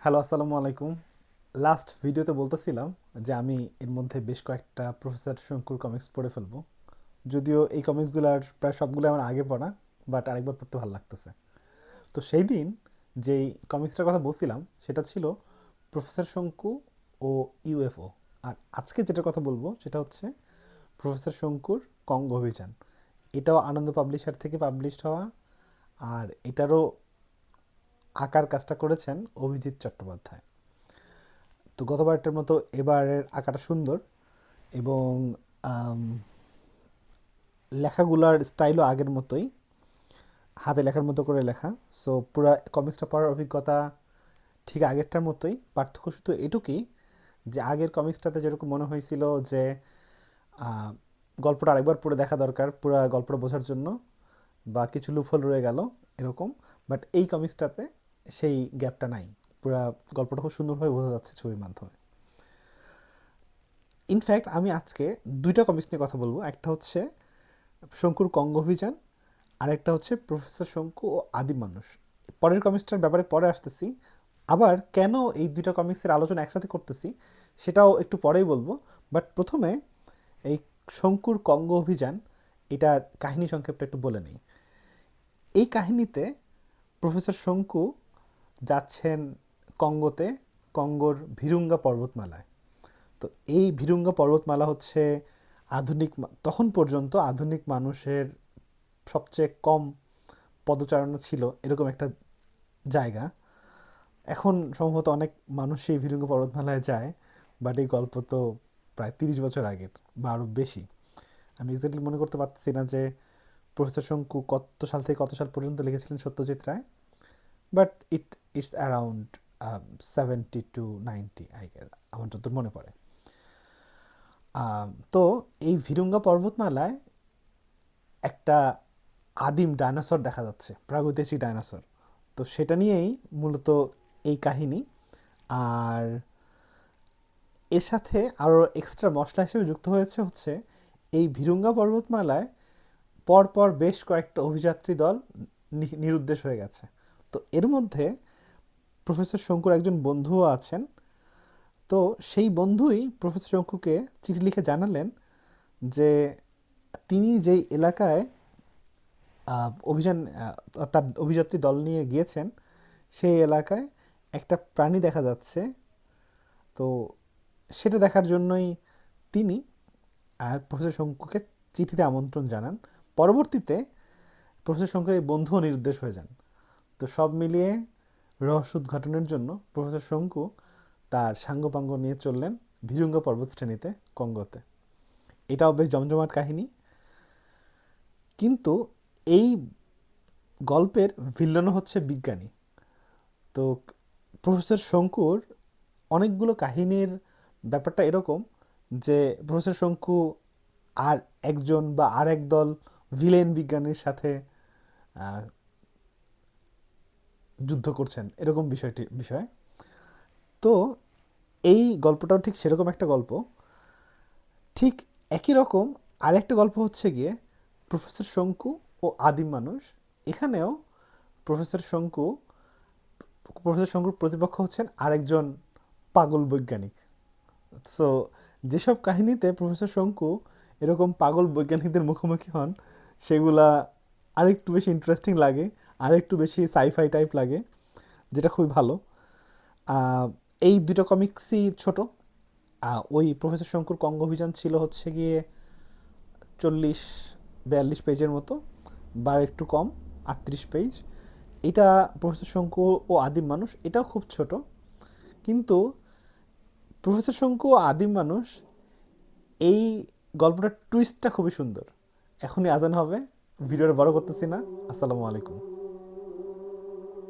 Hello, আসসালামু আলাইকুম। Last ভিডিওতে বলতেছিলাম যে আমি এর মধ্যে বেশ কয়েকটা প্রফেসর শঙ্কুর কমিক্স পড়ে ফেলবো। যদিও এই কমিক্সগুলোর প্রায় সবগুলো আমার আগে পড়া, বাট আরেকবার পড়তে ভালো লাগতেছে। তো সেই দিন যেই কমিক্সটার কথা বলছিলাম সেটা ছিল প্রফেসর শঙ্কু ও ইউএফও। আর আজকে যেটার কথা বলবো সেটা হচ্ছে প্রফেসর শঙ্কুর কঙ্গ অভিযান। এটাও আনন্দ পাবলিশার থেকে পাবলিশড হওয়া, আর এটারও আঁকার কাজটা করেছেন অভিজিৎ চট্টোপাধ্যায়। তো গতবারটার মতো এবারের আঁকাটা সুন্দর, এবং আম, লেখাগুলার স্টাইলও আগের মতোই, হাতে লেখার মতো করে লেখা। সো পুরো কমিক্সটা পড়ার অভিজ্ঞতা ঠিক আগেরটার মতোই, পার্থক্য শুধু এটুকুই যে আগের কমিক্সটাতে যেরকম মনে হয়েছিল যে আহ, গল্পটা আরেকবার পড়ে দেখা দরকার পুরো গল্পটা বোঝার জন্য, বা কিছু লুফল রয়ে গেল এরকম। বাট এই কমিক্সটাতে সেই গ্যাপটা নাই, পুরো গল্পটা খুব সুন্দরভাবে বোঝা যাচ্ছে ছবির মাধ্যমে। ইনফ্যাক্ট আমি আজকে দুইটা কমিক্স নিয়ে কথা বলবো, একটা হচ্ছে শঙ্কুর কঙ্গ অভিযান, আর একটা হচ্ছে প্রফেসর শঙ্কু ও আদিম মানুষ। পরের কমিক্সটার ব্যাপারে পরে আসতেছি। আবার কেন এই দুইটা কমিক্সের আলোচনা একসাথে করতেছি সেটাও একটু পরেই বলবো। বাট প্রথমে এই শঙ্কুর কঙ্গ অভিযান, এটার কাহিনী সংক্ষেপটা একটু বলে নেই। এই কাহিনীতে প্রফেসর শঙ্কু যাচ্ছেন কঙ্গোতে, কঙ্গোর ভিরুঙ্গা পর্বতমালায়। তো এই ভিরুঙ্গা পর্বতমালা হচ্ছে তখন পর্যন্ত আধুনিক মানুষের সবচেয়ে কম পদচারণা ছিল এরকম একটা জায়গা। এখন সম্ভবত অনেক মানুষই ভিরুঙ্গা পর্বতমালায় যায়, বাট এই গল্প তো প্রায় 30 বছর আগের বা আরও বেশি। আমি এক্স্যাক্টলি মনে করতে পারছি না যে প্রফেসর শঙ্কু কত সাল থেকে কত সাল পর্যন্ত লিখেছিলেন Satyajit Ray, but it's around 70 to 90, I guess, আমার যতদূর মনে পড়ে। তো এই ভিরুঙ্গা পর্বতমালায় একটা আদিম ডাইনোসর দেখা যাচ্ছে, প্রাগৈতিহাসিক ডাইনোসর। তো সেটা নিয়েই মূলত এই কাহিনী। আর এর সাথে আরও এক্সট্রা মশলা হিসেবে যুক্ত হয়েছে হচ্ছে এই ভিরুঙ্গা পর্বতমালায় পরপর বেশ কয়েকটা অভিযাত্রী দল নিরুদ্দেশ হয়ে গেছে। তো এর মধ্যে প্রফেসর শঙ্কুর একজন বন্ধুও আছেন। তো সেই বন্ধুই প্রফেসর শঙ্কুকে চিঠি লিখে জানালেন যে তিনি যেই এলাকায় অভিযান তার অভিযাত্রী দল নিয়ে গিয়েছেন সেই এলাকায় একটা প্রাণী দেখা যাচ্ছে। তো সেটা দেখার জন্যই তিনি প্রফেসর শঙ্কুকে চিঠিতে আমন্ত্রণ জানান। পরবর্তীতে প্রফেসর শঙ্কুর এই বন্ধুও নিরুদ্দেশ হয়ে যান। তো সব মিলিয়ে রহস্য উদ্ঘাটনের জন্য প্রফেসর শঙ্কু তার সাঙ্গপাঙ্গ নিয়ে চললেন ভিরুঙ্গা পর্বতশ্রেণীতে, কঙ্গোতে। এটাও বেশ জমজমাট কাহিনী। কিন্তু এই গল্পের ভিলেনও হচ্ছে বিজ্ঞানী। তো প্রফেসর শঙ্কুর অনেকগুলো কাহিনীর ব্যাপারটা এরকম যে প্রফেসর শঙ্কু আর একজন বা আর এক দল ভিলেন বিজ্ঞানীর সাথে যুদ্ধ করছেন, এরকম বিষয়। তো এই গল্পটাও ঠিক সেরকম একটা গল্প। ঠিক একই রকম আরেকটা গল্প হচ্ছে গিয়ে প্রফেসর শঙ্কু ও আদিম মানুষ। এখানেও প্রফেসর শঙ্কু প্রফেসর শঙ্কুর প্রতিপক্ষ হচ্ছেন আরেকজন পাগল বৈজ্ঞানিক। সো যেসব কাহিনীতে প্রফেসর শঙ্কু এরকম পাগল বৈজ্ঞানিকদের মুখোমুখি হন সেগুলা আরেকটু বেশি ইন্টারেস্টিং লাগে, আরেকটু বেশি সাইফাই টাইপ লাগে, যেটা খুবই ভালো। এই দুটো কমিক্সই ছোট। ওই প্রফেসর শঙ্কুর কঙ্গ অভিযান ছিল হচ্ছে গিয়ে 40-42 পেজের মতো, বা একটু কম, 38 পেজ। এটা প্রফেসর শঙ্কু ও আদিম মানুষ, এটাও খুব ছোট। কিন্তু প্রফেসর শঙ্কু ও আদিম মানুষ, এই গল্পটার টুইস্টটা খুবই সুন্দর। এখনই আজান হবে, ভিডিওটা বড় করতেছি না। আসসালামু আলাইকুম।